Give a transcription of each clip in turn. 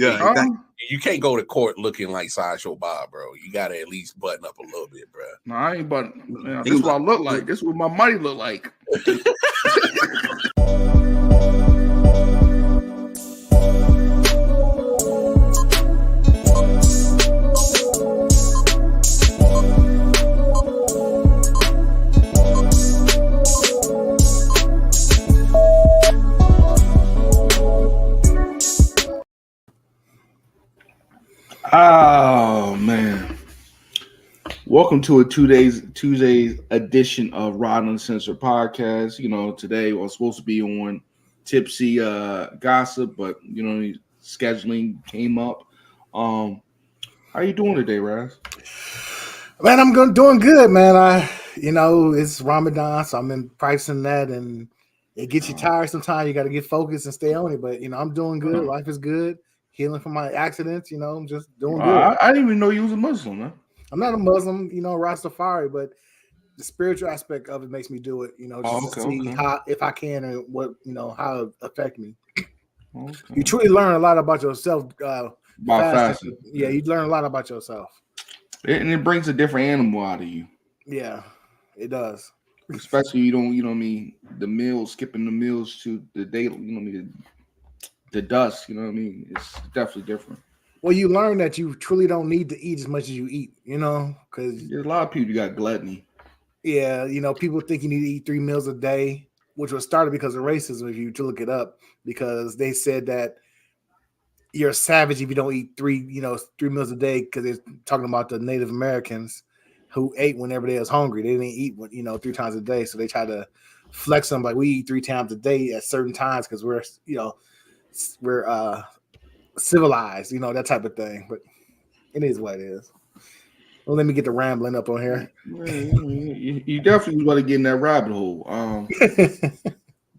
Yeah, exactly. You can't go to court looking like Sideshow Bob, bro. You gotta at least button up a little bit, bro. No, I ain't button. Man, this is what I look like. This is what my money look like. Oh man! Welcome to a Tuesday edition of Rod Uncensored Podcast. You know, today I was supposed to be on Tipsy Gossip, but you know, scheduling came up. How you doing today, Raz? Man, I'm doing good, man. It's Ramadan, so I'm in pricing that, and it gets you tired sometimes. You got to get focused and stay on it. But I'm doing good. Life is good. Healing from my accidents. I'm just doing good. I didn't even know you was a Muslim, man. I'm not a Muslim, Rastafari, but the spiritual aspect of it makes me do it. To see how, if I can, and what how it affect me. Okay. You truly learn a lot about yourself. About fasting. Yeah, you learn a lot about yourself. And it brings a different animal out of you. Yeah, it does. Especially the meals, skipping the meals to the daily, the dust, it's definitely different. Well, you learn that you truly don't need to eat as much as you eat, because there's a lot of people got gluttony. Yeah, people think you need to eat 3 meals a day, which was started because of racism, if you to look it up, because they said that you're a savage if you don't eat 3 meals a day, because they're talking about the Native Americans who ate whenever they was hungry. They didn't eat 3 times a day, so they try to flex them like we eat 3 times a day at certain times because we're civilized, that type of thing. But it is what it is. Well, let me get the rambling up on here. You definitely want to get in that rabbit hole.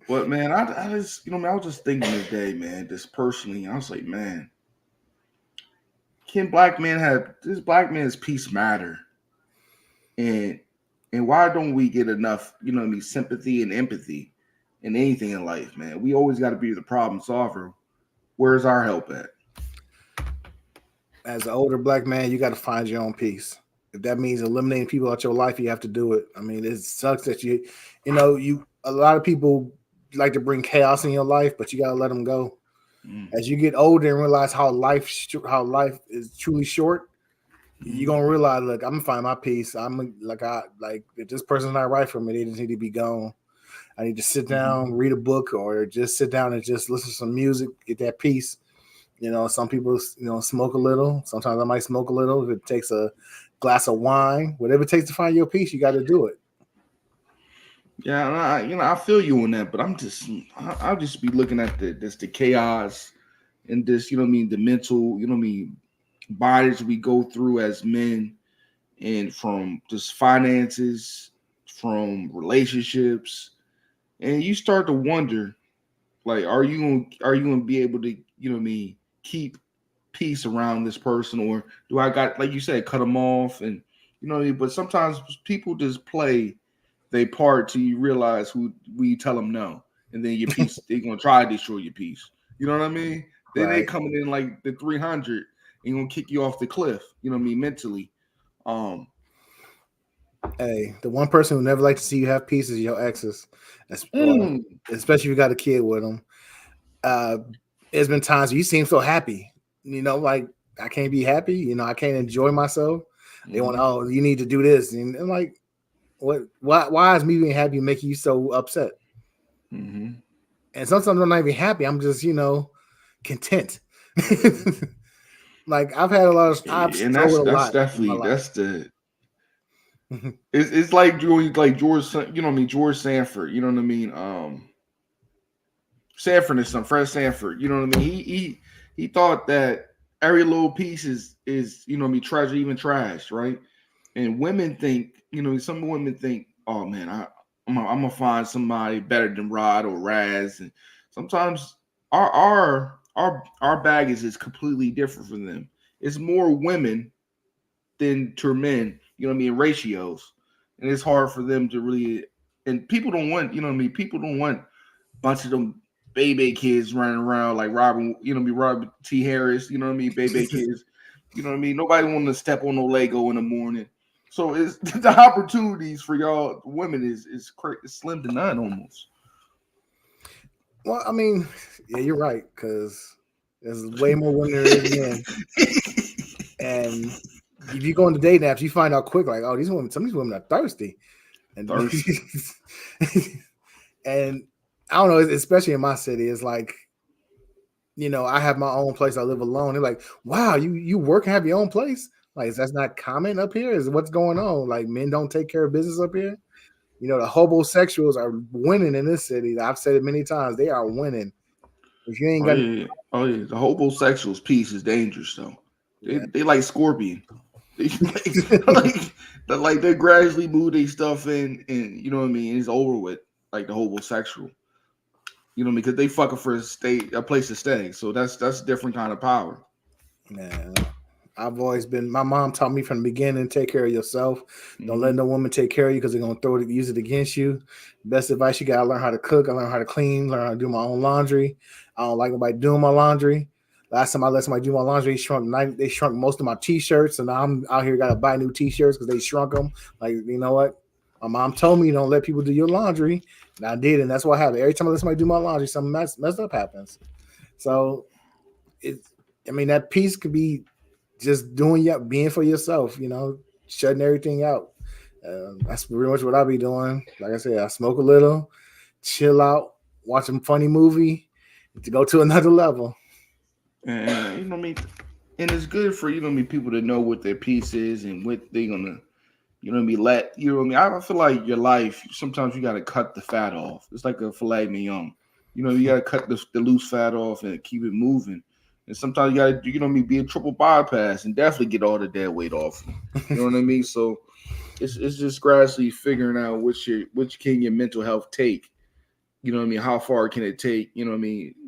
But man, I just I was just thinking today, man, just personally, I was like, man, can black man's peace matter? And why don't we get enough, sympathy and empathy in anything in life, man? We always got to be the problem solver. Where's our help at? As an older black man, you got to find your own peace. If that means eliminating people out your life, you have to do it. I mean, it sucks that a lot of people like to bring chaos in your life, but you got to let them go. As you get older and realize how life is truly short, you're gonna realize, look, I'm gonna find my peace. If this person's not right for me, they just need to be gone. I need to sit down, read a book, or just sit down and just listen to some music, get that peace. Some people, smoke a little. Sometimes I might smoke a little. If it takes a glass of wine, whatever it takes to find your peace, you got to do it. Yeah, and I feel you on that, but I'll just be looking at the chaos and this, the mental, bodies we go through as men, and from just finances, from relationships, and you start to wonder, like, are you gonna be able to, keep peace around this person, or do I got, like you said, cut them off? And but sometimes people just play their part till you realize who we tell them no, and then your peace they're gonna try to destroy your peace. You know what I mean? Then they coming in like the 300 and gonna kick you off the cliff. Mentally. Hey, the one person who never like to see you have peace is your exes, especially if you got a kid with them. There's been times where you seem so happy, like I can't be happy, I can't enjoy myself. They want, you need to do this, and I'm like, what? Why is me being happy making you so upset? And sometimes I'm not even happy. I'm just, content. Like I've had a lot of, that's definitely the. It's like George, George Sanford. You know what I mean? Sanford is some Fred Sanford. You know what I mean? He thought that every little piece is treasure, even trash, right? And women think, some women think, oh man, I'm gonna find somebody better than Rod or Raz, and sometimes our baggage is completely different from them. It's more women than to men, in ratios, and it's hard for them to really. And people don't want, people don't want a bunch of them baby kids running around like Robin, Robert T. Harris, you know what I mean? Baby kids, you know what I mean? Nobody want to step on no Lego in the morning. So it's the opportunities for y'all women is slim to none almost. Well, I mean, yeah, you're right, because there's way more women there is men. And if you go into dating apps, you find out quick, like, oh, some of these women are thirsty. And and I don't know, especially in my city, it's like, I have my own place. I live alone. They're like, wow, you work and have your own place? Like, that's not common up here? Is what's going on? Like, men don't take care of business up here? The homosexuals are winning in this city. I've said it many times. They are winning. If you ain't got the homosexuals piece is dangerous though. They like Scorpion. They they gradually move their stuff in, and you know what I mean. It's over with, like the homosexual. Because they fucking for a place to stay. So that's a different kind of power. Man, I've always been. My mom taught me from the beginning: take care of yourself. Don't let no woman take care of you because they're gonna use it against you. Best advice: you gotta learn how to cook. I learn how to clean. Learn how to do my own laundry. I don't like nobody doing my laundry. Last time I let somebody do my laundry, they shrunk most of my t-shirts, and now I'm out here gotta buy new t-shirts because they shrunk them. Like, you know what? My mom told me don't let people do your laundry, and I did, and that's what happened. Every time I let somebody do my laundry, something messed up happens. So, that piece could be just being for yourself, shutting everything out. That's pretty much what I'll be doing. Like I said, I smoke a little, chill out, watch a funny movie to go to another level. And and it's good for people to know what their piece is and what they're gonna I feel like your life sometimes you gotta cut the fat off. It's like a filet mignon. You gotta cut the loose fat off and keep it moving. And sometimes you gotta be a triple bypass and definitely get all the dead weight off. You know what I mean? So it's just gradually figuring out which can your mental health take. How far can it take?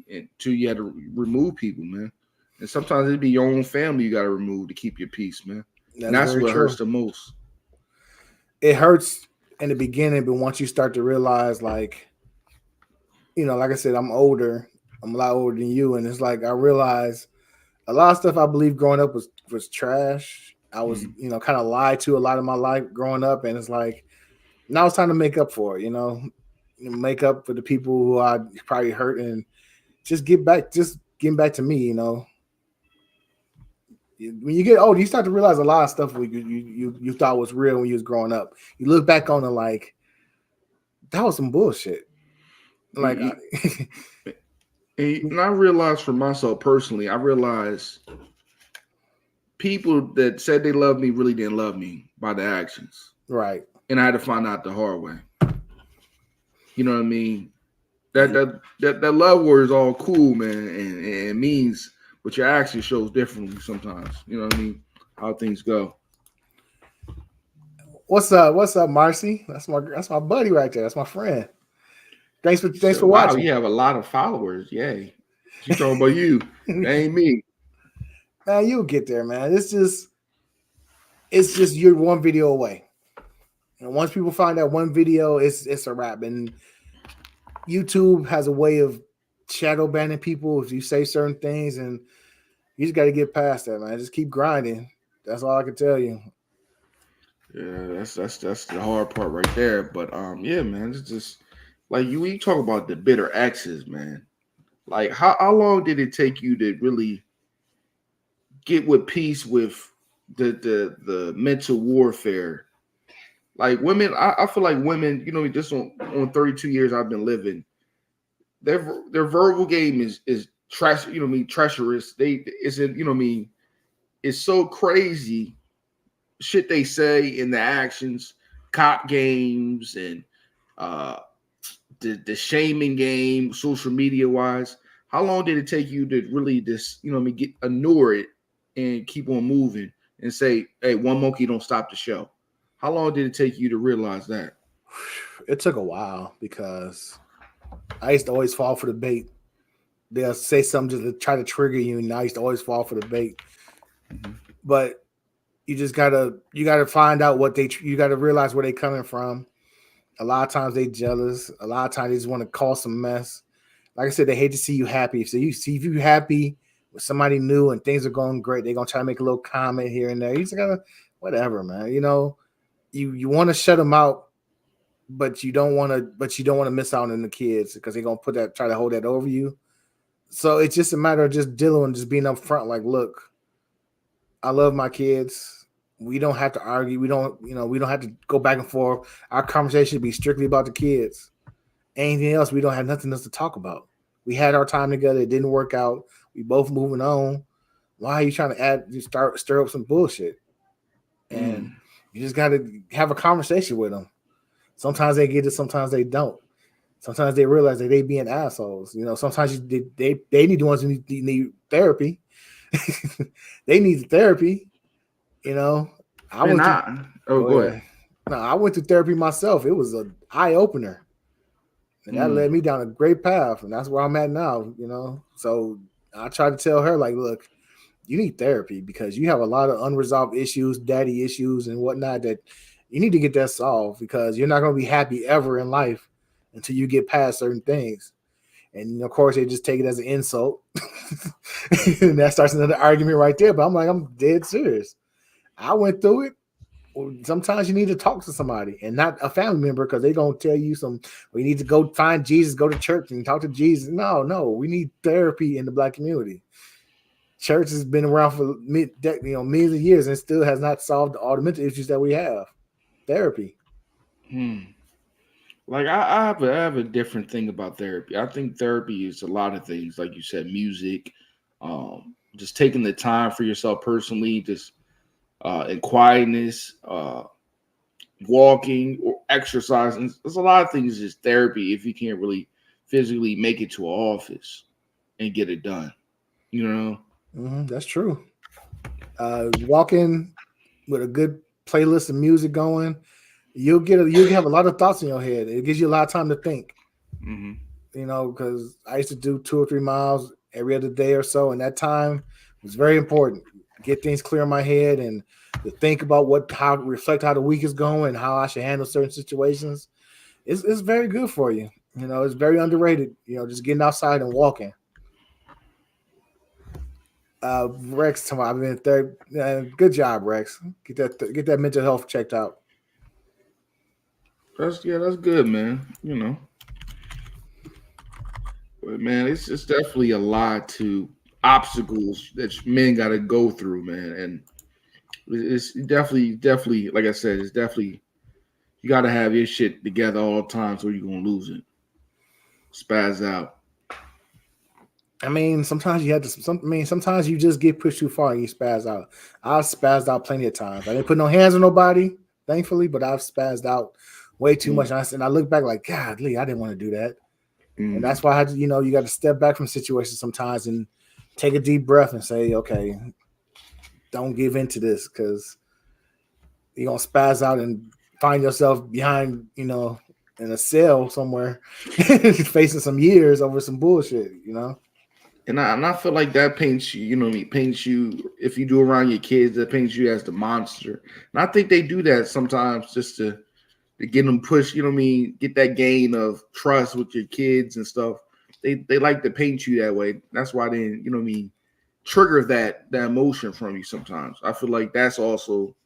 Until you had to remove people, man. And sometimes it'd be your own family you got to remove to keep your peace, man. That's what hurts the most. It hurts in the beginning, but once you start to realize, like I said, I'm older. I'm a lot older than you, and it's like I realize a lot of stuff I believe growing up was trash. I was, kind of lied to a lot of my life growing up, and it's like now it's time to make up for it. Make up for the people who I probably hurt and just getting back to me, When you get old, you start to realize a lot of stuff you thought was real when you was growing up. You look back on it like that was some bullshit. Like, and I realized for myself personally, I realized people that said they loved me really didn't love me by the actions, right? And I had to find out the hard way. You know what I mean? That love word is all cool, man, and it means, but your action shows differently sometimes. You know what I mean? How things go. What's up, Marcy? That's my buddy right there. That's my friend. Thanks for watching. You have a lot of followers. Yay! She's talking about you. That ain't me. Man, you'll get there, man. It's just you're one video away. And once people find that one video, it's a wrap. And YouTube has a way of shadow banning people if you say certain things, and you just got to get past that, man. Just keep grinding. That's all I can tell you. Yeah, that's the hard part right there. But yeah, man, it's just like you talk about the bitter exes, man. Like how long did it take you to really get with peace with the mental warfare? Like women, I feel like women, just on 32 years I've been living, their verbal game is trash, treacherous. It's so crazy shit they say in the actions, cop games and the shaming game, social media wise. How long did it take you to really just, get ignore it and keep on moving and say, hey, one monkey don't stop the show? How long did it take you to realize that? It took a while because I used to always fall for the bait. They'll say something just to try to trigger you, and I used to always fall for the bait. Mm-hmm. But you gotta find out you gotta realize where they're coming from. A lot of times they jealous. A lot of times they just want to cause some mess. like I said, they hate to see you happy. So you see if you're happy with somebody new and things are going great, they're gonna try to make a little comment here and there. You just gotta whatever, man. You know, you want to shut them out, but you don't want to miss out on the kids because they're gonna try to hold that over you. So it's just a matter of just dealing and just being upfront. Like, look, I love my kids. We don't have to argue. We don't have to go back and forth. Our conversation should be strictly about the kids. Anything else, we don't have nothing else to talk about. We had our time together. It didn't work out. We both moving on. Why are you trying to stir up some bullshit? And you just got to have a conversation with them. Sometimes they get it. Sometimes they don't. Sometimes they realize that they being assholes. You know, sometimes they need the ones who need therapy. They need therapy. You know, go ahead. No, I went to therapy myself. It was an eye opener, and that led me down a great path, and that's where I'm at now. You know, so I try to tell her, like, look, you need therapy because you have a lot of unresolved issues, daddy issues, and whatnot that you need to get that solved because you're not going to be happy ever in life until you get past certain things. And of course, they just take it as an insult, and that starts another argument right there. But I'm dead serious. I went through it. Sometimes you need to talk to somebody and not a family member because they're going to tell you we need to go find Jesus, go to church and talk to Jesus. No, we need therapy in the Black community. Church has been around for millions of years and still has not solved all the mental issues that we have. Therapy. Like I have a different thing about therapy. I think therapy is a lot of things, like you said, music, just taking the time for yourself personally, just in quietness, walking or exercising. There's a lot of things just therapy if you can't really physically make it to an office and get it done. You know? That's true. Walking with a good playlist of music going, you'll have a lot of thoughts in your head. It gives you a lot of time to think. You know, because I used to do 2 or 3 miles every other day or so, and that time was very important. Get things clear in my head and to think about reflect how the week is going and how I should handle certain situations. It's very good for you. You know, it's very underrated. You know, just getting outside and walking. Rex, I've been third. Good job, Rex. Get that mental health checked out. That's good, man. You know, but man, it's definitely a lot to obstacles that men got to go through, man, and it's definitely like I said, it's definitely you got to have your shit together all the time, so you're gonna lose it, spaz out. I mean, sometimes you have to. Sometimes you just get pushed too far and you spaz out. I've spazzed out plenty of times. I didn't put no hands on nobody, thankfully, but I've spazzed out way too much. And I look back like, God, Lee, I didn't want to do that. And that's why I had to, you got to step back from situations sometimes and take a deep breath and say, okay, don't give in to this because you're gonna spaz out and find yourself behind, in a cell somewhere, facing some years over some bullshit, And I feel like that paints you, paints you, if you do around your kids, that paints you as the monster. And I think they do that sometimes just to get them pushed, get that gain of trust with your kids and stuff. They like to paint you that way. That's why they, trigger that emotion from you sometimes. I feel like that's also,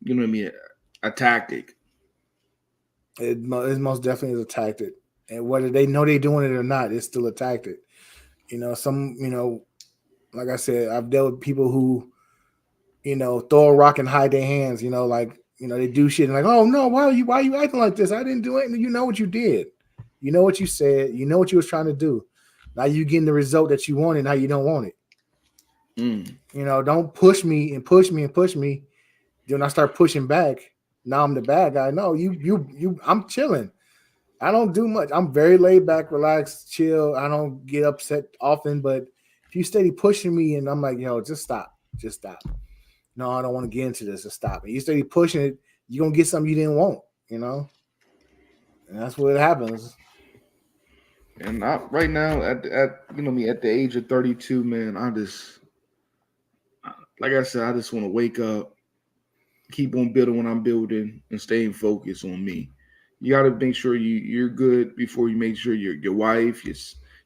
a tactic. It most definitely is a tactic. And whether they know they're doing it or not, it's still a tactic. Like I said, I've dealt with people who, throw a rock and hide their hands, they do shit and like, oh no, why are you acting like this? I didn't do anything. You know what you did. You know what you said. You know what you was trying to do. Now you getting the result that you wanted. Now you don't want it. Don't push me and push me and push me. Then I start pushing back. Now I'm the bad guy. No, I'm chilling. I don't do much. I'm very laid back, relaxed, chill. I don't get upset often, but if you steady pushing me and I'm like, just stop. Just stop. No, I don't want to get into this. Just stop. And you steady pushing it, you're going to get something you didn't want, And that's what happens. And right now, at the age of 32, man, like I said, I just want to wake up, keep on building what I'm building, and staying focused on me. You got to make sure you're good before you make sure your wife,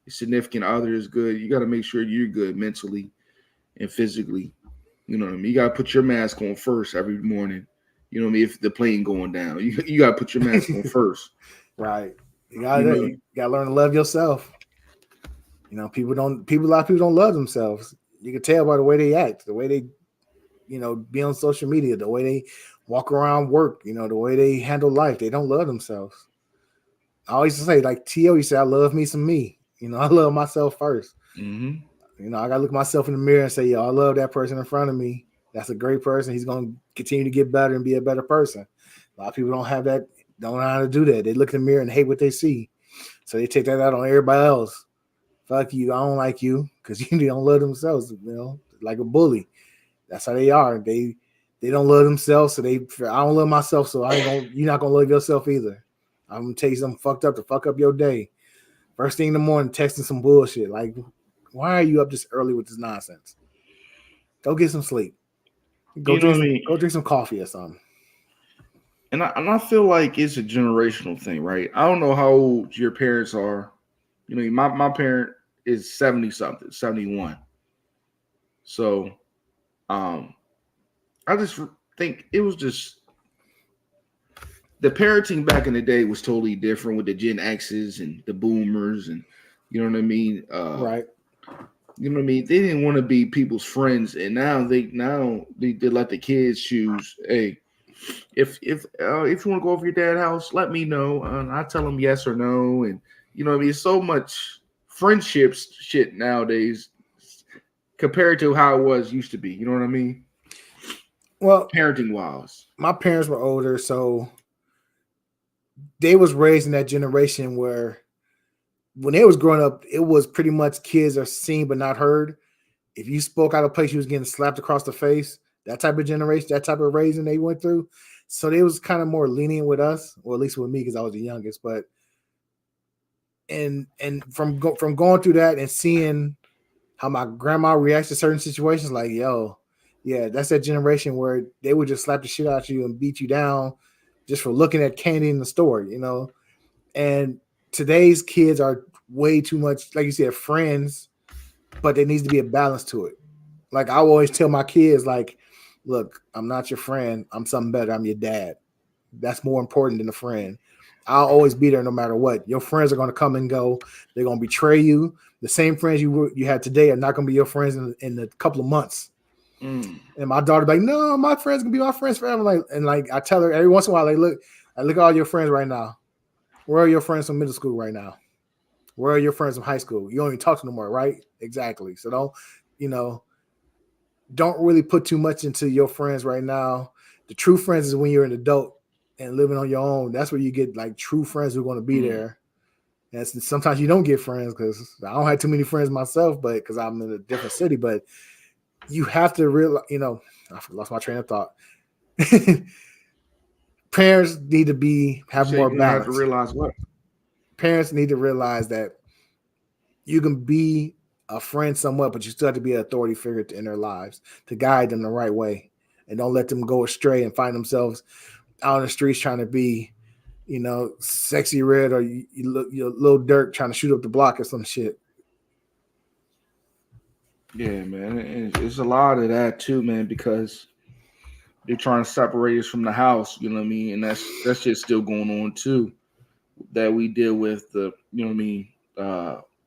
your significant other is good, you got to make sure you're good mentally and physically. You know what I mean? You got to put your mask on first every morning. You know what I mean? If the plane going down, you got to put your mask on first. Right. You You gotta learn to love yourself. You know, a lot of people don't love themselves. You can tell by the way they act, the way they, be on social media, the way they walk around work, the way they handle life. They don't love themselves. I always say, like T.O., you say, I love me some me. I love myself first. Mm-hmm. I gotta look myself in the mirror and say, yo, I love that person in front of me. That's a great person. He's gonna continue to get better and be a better person. A lot of people don't know how to do that. They look in the mirror and hate what they see. So they take that out on everybody else. Fuck you, I don't like you, because you don't love themselves, like a bully. That's how they are. They don't love themselves, so I don't love myself, so you're not gonna love yourself either. I'm gonna tell you something fucked up to fuck up your day. First thing in the morning, texting some bullshit. Like, why are you up this early with this nonsense? Go get some sleep. Go drink some coffee or something. And I feel like it's a generational thing, right? I don't know how old your parents are. My parent is 70 something, 71. So I just think it was just the parenting back in the day was totally different with the Gen X's and the boomers, and you know what I mean? Right. You know what I mean? They didn't want to be people's friends, and now they let the kids choose. Hey, if you want to go over your dad's house, let me know, and I tell them yes or no. And you know what I mean? So much friendships shit nowadays compared to how it used to be. You know what I mean? Well, parenting wise, my parents were older, so they was raised in that generation where when they was growing up, it was pretty much kids are seen but not heard. If you spoke out of place, you was getting slapped across the face. That type of generation, that type of raising they went through. So they was kind of more lenient with us, or at least with me, because I was the youngest. But and from going through that and seeing how my grandma reacts to certain situations, like, yo, yeah, that's that generation where they would just slap the shit out of you and beat you down just for looking at candy in the store, And today's kids are way too much, like you said, friends, but there needs to be a balance to it. Like I always tell my kids, like, look, I'm not your friend. I'm something better. I'm your dad. That's more important than a friend. I'll always be there no matter what. Your friends are going to come and go. They're going to betray you. The same friends you had today are not going to be your friends in a couple of months. And my daughter be like, no, my friends can be my friends forever. Like I tell her every once in a while, like, look at all your friends right now. Where are your friends from middle school right now? Where are your friends from high school? You don't even talk to them more, right? Exactly. So don't really put too much into your friends right now. The true friends is when you're an adult and living on your own. That's where you get like true friends who are going to be there. And sometimes you don't get friends because I don't have too many friends myself, but because I'm in a different city. But you have to realize, I lost my train of thought. Parents need to have more balance. Have to realize what? Parents need to realize that you can be a friend somewhat, but you still have to be an authority figure in their lives to guide them the right way, and don't let them go astray and find themselves out on the streets trying to be, Sexy Red or you Lil Durk trying to shoot up the block or some shit. Yeah, man, and it's a lot of that too, man, because they're trying to separate us from the house. You know what I mean, and that's just still going on too. That we deal with the,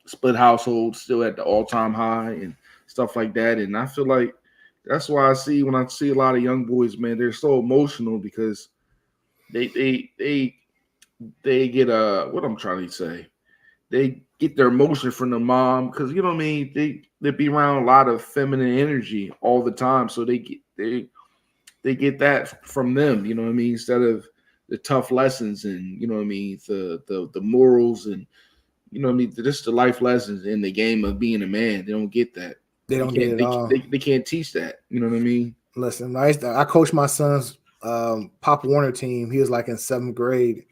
split household still at the all-time high and stuff like that. And I feel like that's why when I see a lot of young boys, man, they're so emotional because they get what I'm trying to say. They get their emotion from the mom because you know what I mean. They be around a lot of feminine energy all the time, so they get that from them. You know what I mean, instead of the tough lessons and you know what I mean, the morals and you know what I mean, just the life lessons in the game of being a man. They don't get that. They don't get it all. They can't teach that. You know what I mean? Listen, I coached my son's Pop Warner team. He was like in 7th grade.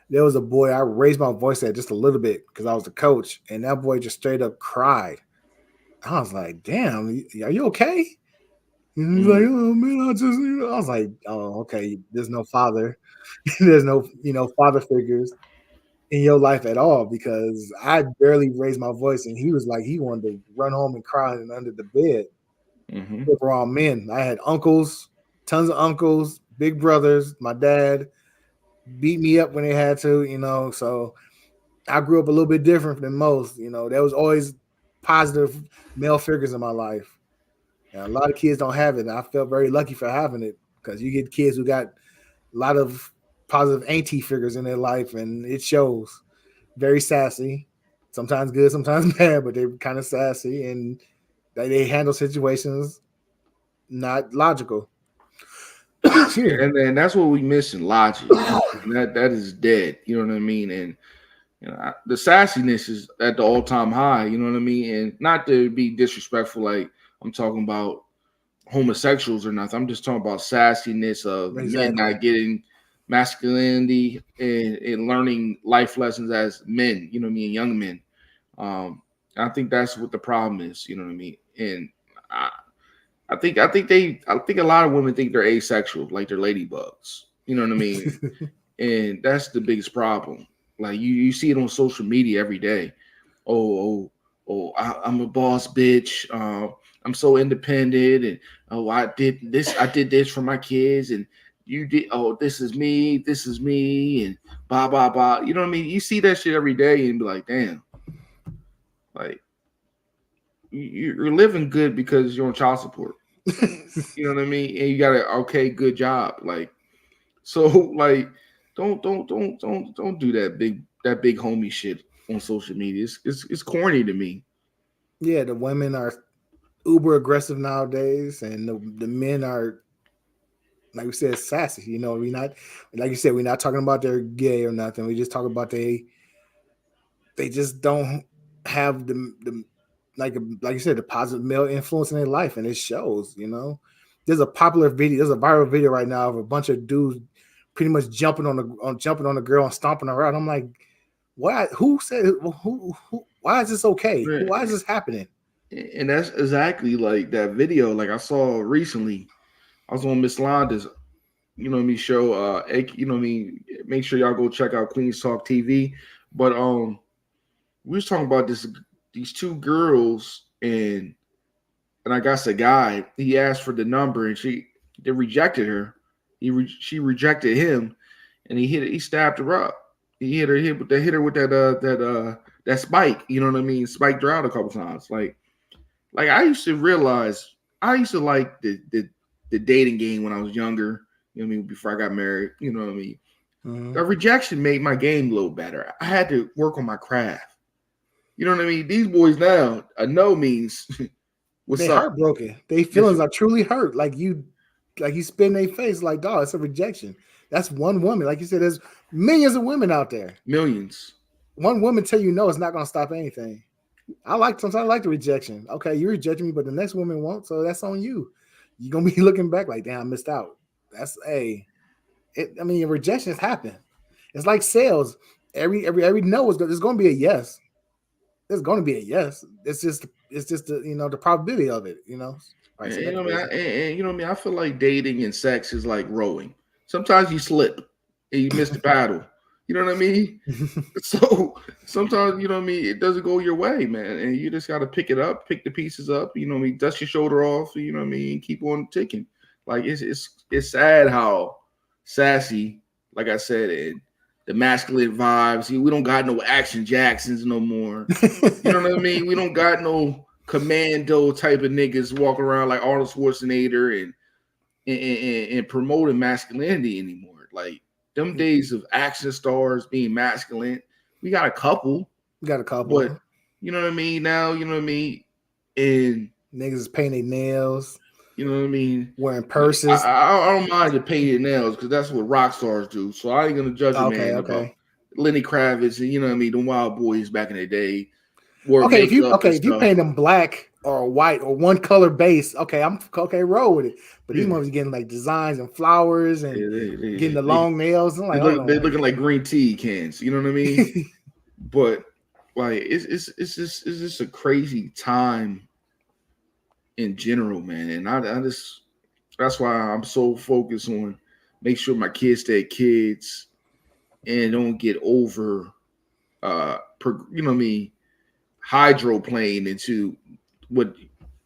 There was a boy I raised my voice at just a little bit because I was the coach, and that boy just straight up cried. I was like, "Damn, are you okay?" And he's like, "Oh man, I was like, oh, okay. There's no father. There's no, father figures." in your life at all, because I barely raised my voice, and he was like he wanted to run home and cry under the bed. Mm-hmm. We were all men. I had uncles, tons of uncles, big brothers. My dad beat me up when they had to, So I grew up a little bit different than most. There was always positive male figures in my life. And a lot of kids don't have it. And I felt very lucky for having it, because you get kids who got a lot of positive auntie figures in their life, and it shows. Very sassy, sometimes good, sometimes bad, but they're kind of sassy, and they handle situations not logical. And then that's what we missing, logic. That is dead. You know what I mean? And the sassiness is at the all time high. You know what I mean? And not to be disrespectful, like I'm talking about homosexuals or nothing. I'm just talking about sassiness of men not getting masculinity and learning life lessons as men. You know what I mean? Young men. I think that's what the problem is. You know what I mean? And I think a lot of women think they're asexual, like they're ladybugs. You know what I mean? And that's the biggest problem. Like you see it on social media every day. I'm a boss bitch. I'm so independent, and I did this for my kids, and you did. Oh, this is me, and blah blah blah. You know what I mean? You see that shit every day, and be like, damn, like you're living good because you're on child support. You know what I mean? And you got a good job. Like, so like don't do that big homie shit on social media. It's corny to me. Yeah, the women are uber aggressive nowadays, and the men are, like we said, sassy. We not, like you said, we're not talking about they're gay or nothing. We just talk about they just don't have the like you said, the positive male influence in their life, and it shows. There's a viral video right now of a bunch of dudes pretty much jumping on the girl and stomping her out. I'm like, why? Who said? Who? Why is this okay? Right. Why is this happening? And that's exactly like that video. Like I saw recently, I was on Miss Londa's, show. Make sure y'all go check out Queens Talk TV. But we was talking about these two girls, and I guess a guy. He asked for the number, and they rejected her. She rejected him, and he stabbed her up. He hit her with that spike. You know what I mean? Spiked her out a couple times. Like I used to realize, I used to like the dating game when I was younger. You know what I mean? Before I got married. You know what I mean? Mm-hmm. The rejection made my game a little better. I had to work on my craft. You know what I mean? These boys now, a no means what's they up. Heartbroken. They feelings are truly hurt. Like you spit in their face, like, dog, it's a rejection. That's one woman. Like you said, there's millions of women out there. Millions. One woman tell you no, it's not gonna stop anything. Sometimes I like the rejection. Okay, you rejecting me, but the next woman won't, so that's on you. You're gonna be looking back like, damn, I missed out. That's rejections happen. It's like sales. Every no there's gonna be a yes. There's gonna be a yes. It's just the the probability of it, Right, I feel like dating and sex is like rowing. Sometimes you slip and you miss the paddle. You know what I mean? So sometimes, it doesn't go your way, man. And you just got to pick it up, pick the pieces up, dust your shoulder off, keep on ticking. Like it's sad how sassy, like I said, and the masculine vibes. We don't got no Action Jacksons no more. You know what I mean? We don't got no commando type of niggas walking around like Arnold Schwarzenegger and promoting masculinity anymore. Like them days of action stars being masculine, we got a couple. But you know what I mean? Now, you know what I mean? And niggas is painting nails. You know what I mean? Wearing purses. I don't mind the painted nails because that's what rock stars do. So I ain't gonna judge a man about Lenny Kravitz and, you know what I mean, the Wild Boys back in the day. If you paint them black or white or one color base, roll with it. But these ones getting like designs and flowers and getting the long nails. I'm like, they're looking like green tea cans. You know what I mean? But like it's just a crazy time in general, man. And I just that's why I'm so focused on make sure my kids stay kids and don't get over you know what I mean, hydroplane into what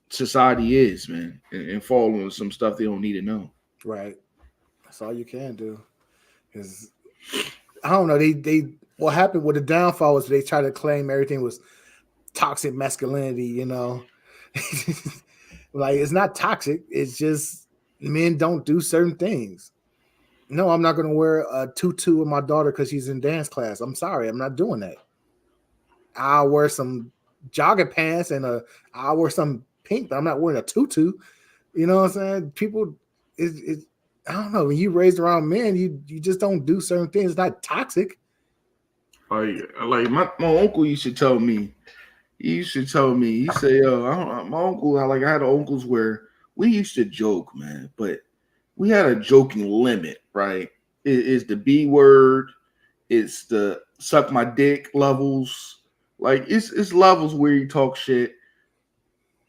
society is, man, and following some stuff they don't need to know. Right. That's all you can do. Because I don't know. They what happened with the downfall was they tried to claim everything was toxic masculinity, you know. Like it's not toxic, it's just men don't do certain things. No, I'm not gonna wear a tutu with my daughter because she's in dance class. I'm sorry, I'm not doing that. I'll wear some jogging pants and I'll wear some pink, but I'm not wearing a tutu. You know what I'm saying? People it I don't know. When you raised around men, you just don't do certain things. It's not toxic. Like my uncle used to tell me. He used to tell me. He say, "Yo, my uncle. I had uncles where we used to joke, man, but we had a joking limit, right? It's the B word. It's the suck my dick levels. Like it's levels where you talk shit.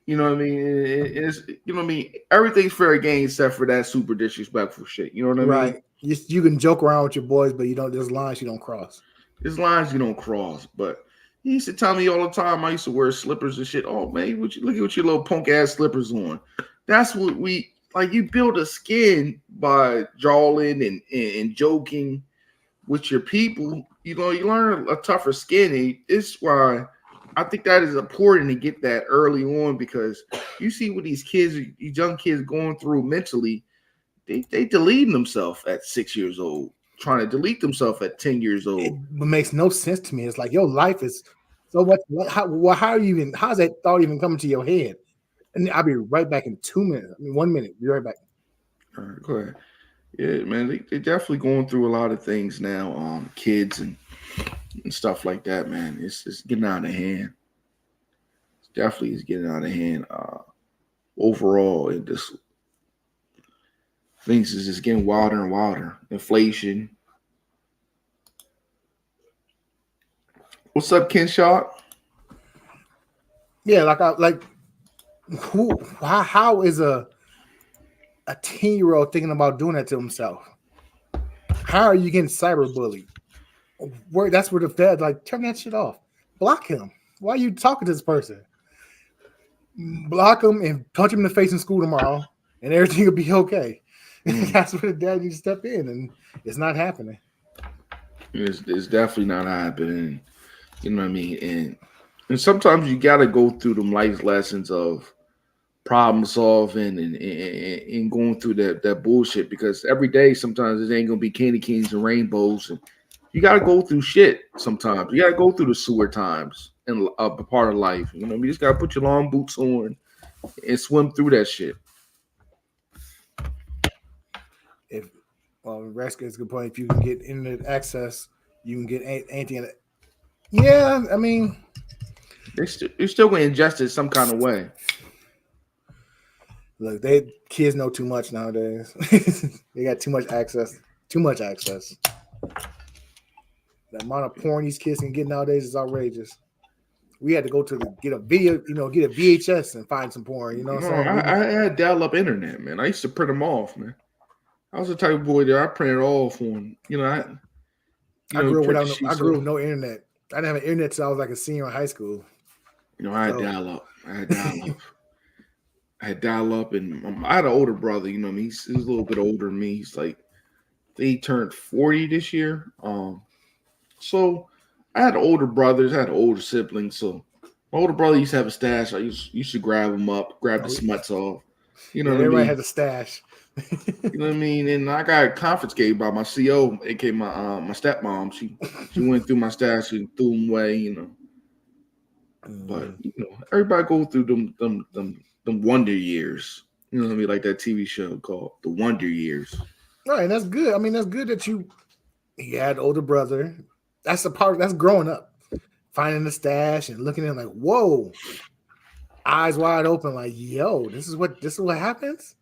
You know what I mean? It's you know what I mean. Everything's fair game except for that super disrespectful shit. You know what I mean? Right. You can joke around with your boys, but you don't. There's lines you don't cross. There's lines you don't cross. But he used to tell me all the time. I used to wear slippers and shit. Oh man, look at what your little punk ass slippers on. That's what we like. You build a skin by drawing and joking with your people. You know, you learn a tougher skin. And it's why I think that is important to get that early on, because you see what these kids, these young kids going through mentally. They deleting themselves at 6 years old, trying to delete themselves at 10 years old. It makes no sense to me. It's like your life is so much. How are you even? How's that thought even coming to your head? And I'll be right back in 2 minutes. 1 minute. Be right back. All right, go ahead. Yeah, man, they definitely going through a lot of things now. Kids and stuff like that, man. It's getting out of hand. It's definitely is getting out of hand. Overall, it just things is just getting wilder and wilder. Inflation. What's up, Ken Shaw? Yeah, how is a 10-year-old thinking about doing that to himself? How are you getting cyberbullied? That's where the Fed like turn that shit off. Block him. Why are you talking to this person? Block him and punch him in the face in school tomorrow, and everything will be okay. That's where the dad needs to step in, and it's not happening. It's definitely not happening. You know what I mean? And sometimes you got to go through them life lessons of problem solving and going through that bullshit, because every day sometimes it ain't gonna be candy canes and rainbows, and you got to go through shit. Sometimes you got to go through the sewer times and a part of life. You know, you just got to put your long boots on and swim through that shit. Rex gets a good point. If you can get internet access, you can get anything. Yeah, I mean, You're still going to ingest it some kind of way. Look, kids know too much nowadays. They got too much access. Too much access. The amount of porn these kids can get nowadays is outrageous. We had to go get a video, get a VHS and find some porn. You know what I'm saying? I had dial-up internet, man. I used to print them off, man. I was the type of boy that I printed off on. I grew with no internet. I didn't have an internet till I was like a senior in high school. I had dial-up. I had dial-up, and I had an older brother. You know what I mean? He's a little bit older than me. He's like, he turned 40 this year. So I had older brothers, I had older siblings. So my older brother used to have a stash. I used to grab him up, grab the smuts off. You know what I mean? Everybody had a stash. You know what I mean? And I got confiscated by my CO, aka my stepmom. She went through my stash and threw them away. But everybody go through them wonder years. You know what I mean? Like that TV show called The Wonder Years. Right, that's good. I mean, that's good that he had an older brother. That's the part that's growing up, finding the stash and looking at him like, whoa, eyes wide open, like, yo, this is what happens.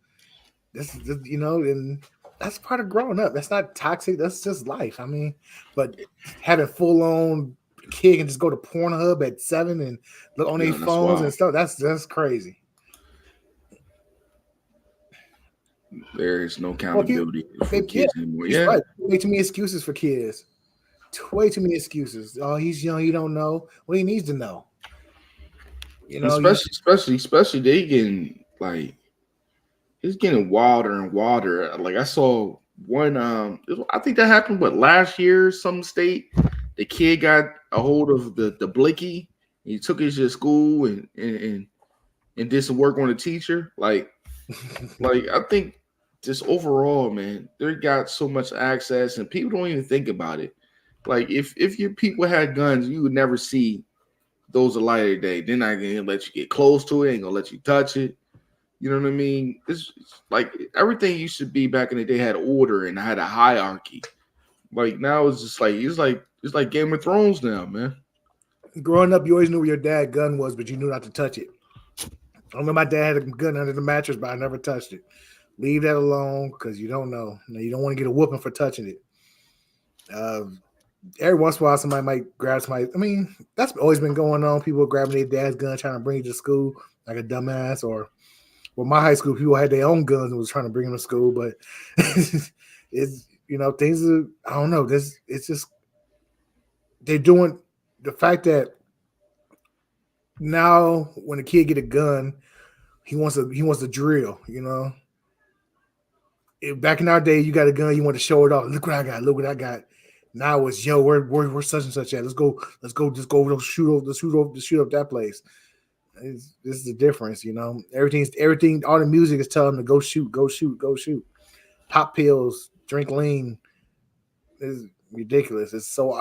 This is, and that's part of growing up. That's not toxic. That's just life. I mean, but having full-on kid can just go to Pornhub at 7 and look on their phones and stuff. That's crazy. There is no accountability for kids anymore. Yeah, right. Make too many excuses for kids. Way too many excuses. Oh, he's young. He don't know. Well, he needs to know. You know, Especially they getting like it's getting wilder and wilder. Like I saw one I think that happened last year, some state. The kid got a hold of the blicky. He took it to school and did some work on the teacher. Like I think just overall, man, they got so much access and people don't even think about it. Like if your people had guns, you would never see those a light of day. They're not gonna let you get close to it, ain't gonna let you touch it. You know what I mean? It's like everything used to be back in the day had order and had a hierarchy. Like now it's just like it's like Game of Thrones now, man. growing up, you always knew where your dad's gun was, but you knew not to touch it. I remember my dad had a gun under the mattress, but I never touched it. Leave that alone because you don't know. You don't want to get a whooping for touching it. Every once in a while, somebody might grab somebody. I mean, that's always been going on. People grabbing their dad's gun, trying to bring it to school like a dumbass. Or, well, my high school people had their own guns and was trying to bring them to school. But it's things are. I don't know. It's just they're doing the fact that now when a kid get a gun, he wants to drill. Back in our day, you got a gun, you want to show it off. Look what I got. Look what I got. Now it's we're such and such at. Let's go. Just go shoot up that place. This is the difference, Everything. All the music is telling them to go shoot, go shoot, go shoot. Pop pills, drink lean. It's ridiculous. It's so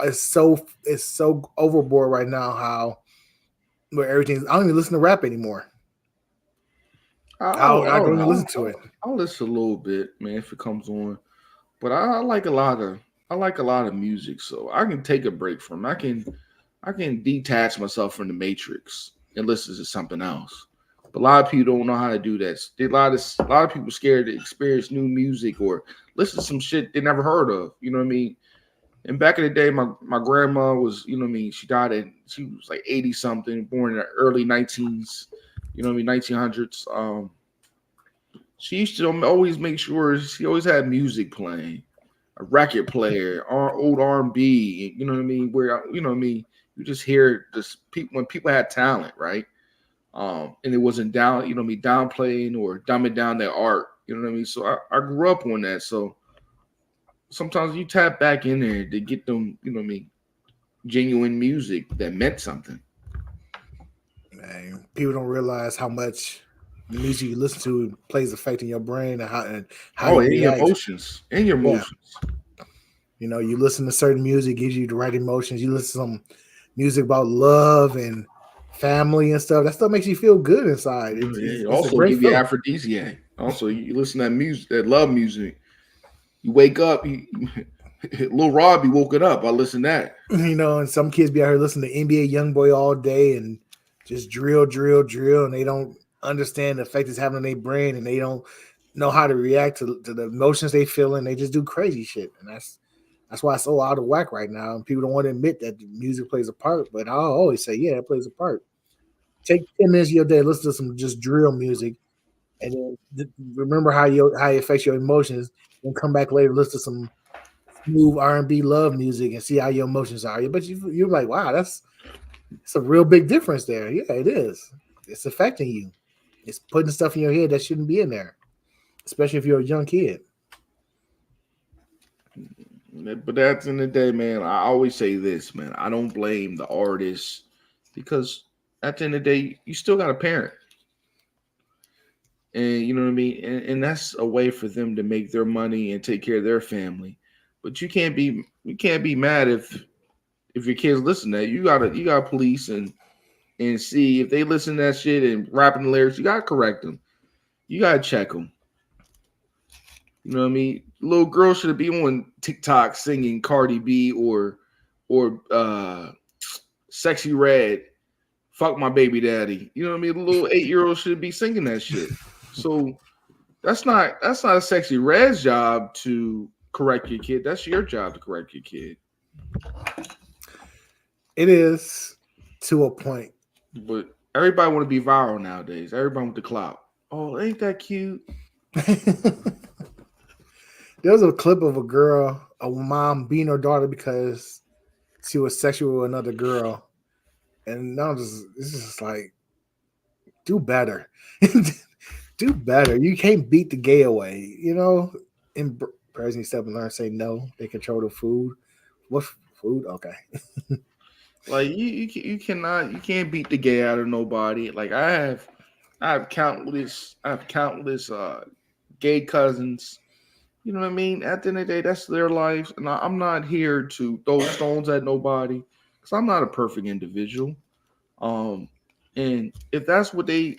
overboard right now. How where everything. I don't even listen to rap anymore. I don't even listen to it. I'll listen a little bit, man, if it comes on. But I like a lot of music, so I can take a break from it. I can detach myself from the matrix and listen to something else. But a lot of people don't know how to do that. A lot of people scared to experience new music or listen to some shit they never heard of. You know what I mean? And back in the day, my grandma was, she she was like 80 something, born in the early 19s, 1900s. She used to always make sure she always had music playing, a record player, old R&B. You know what I mean? Where you just hear this people when people had talent, right? And it wasn't downplaying or dumbing down their art. You know what I mean? So I grew up on that. So sometimes you tap back in there to get them, genuine music that meant something. Man, people don't realize how much the music you listen to plays effect in your brain and how in your emotions. You listen to certain music, gives you the right emotions. You listen to some music about love and family and stuff. That stuff makes you feel good inside. It also gives you aphrodisiac. Also, you listen to that music, that love music. You wake up, Lil Robbie woke it up. I listen to that. And some kids be out here listening to NBA YoungBoy all day and just drill, and they don't understand the effect it's having on their brain, and they don't know how to react to the emotions they feel, and they just do crazy shit. And that's why it's so out of whack right now. And people don't want to admit that the music plays a part, but I'll always say, yeah, it plays a part. Take 10 minutes of your day, listen to some just drill music, and then remember how it affects your emotions, and come back later, listen to some smooth R&B love music and see how your emotions are. But you're like, wow, it's a real big difference there. Yeah, it is. It's affecting you. It's putting stuff in your head that shouldn't be in there, especially if you're a young kid. But at the end of the day, man, I always say this, man. I don't blame the artists because at the end of the day, you still got a parent. And you know what I mean? And that's a way for them to make their money and take care of their family. But you can't be mad if your kids listen to that. You gotta police and see if they listen to that shit and rapping the lyrics. You gotta correct them. You gotta check them. You know what I mean? Little girl should be on TikTok singing Cardi B or Sexy Red, fuck my baby daddy. You know what I mean? The little 8-year-old should be singing that shit. So that's not a Sexy Red's job to correct your kid. That's your job to correct your kid. It is to a point. But everybody want to be viral nowadays. Everybody want the clout. Oh, ain't that cute? There was a clip of a mom beating her daughter because she was sexual with another girl, and now it's just like, do better. Do better. You can't beat the gay away, you know. And President step and learn to say no. They control the food. What food? Okay. Like you can't beat the gay out of nobody. Like I have countless gay cousins. You know what I mean? At the end of the day, that's their lives, and I'm not here to throw stones at nobody because I'm not a perfect individual. And if that's what they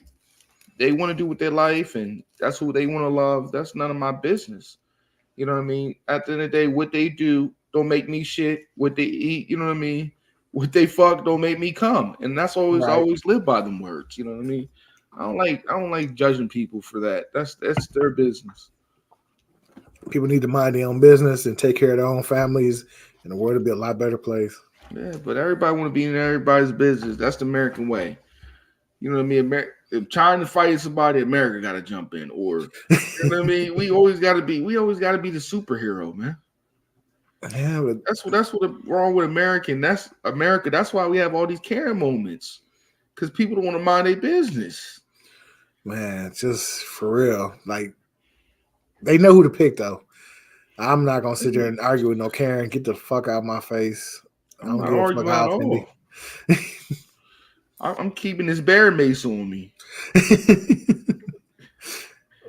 want to do with their life and that's who they want to love, that's none of my business. You know what I mean? At the end of the day, what they do don't make me shit. What they eat, you know what I mean? What they fuck don't make me come. And that's always Right. I always live by them words. You know what I mean? I don't like judging people for that. That's their business. People need to mind their own business and take care of their own families, and the world will be a lot better place. Yeah, but everybody want to be in everybody's business. That's the American way. You know what I mean? If China fighting somebody, America got to jump in. Or you know what I mean? We always got to be the superhero, man. Yeah, but That's what wrong with American. That's America. That's why we have all these Karen moments because people don't want to mind their business. man, just for real, like they know who to pick though. I'm not gonna sit there and argue with no Karen. Get the fuck out of my face. I I'm don't not give a arguing fuck at how offended. all. I'm keeping this bear mace on me.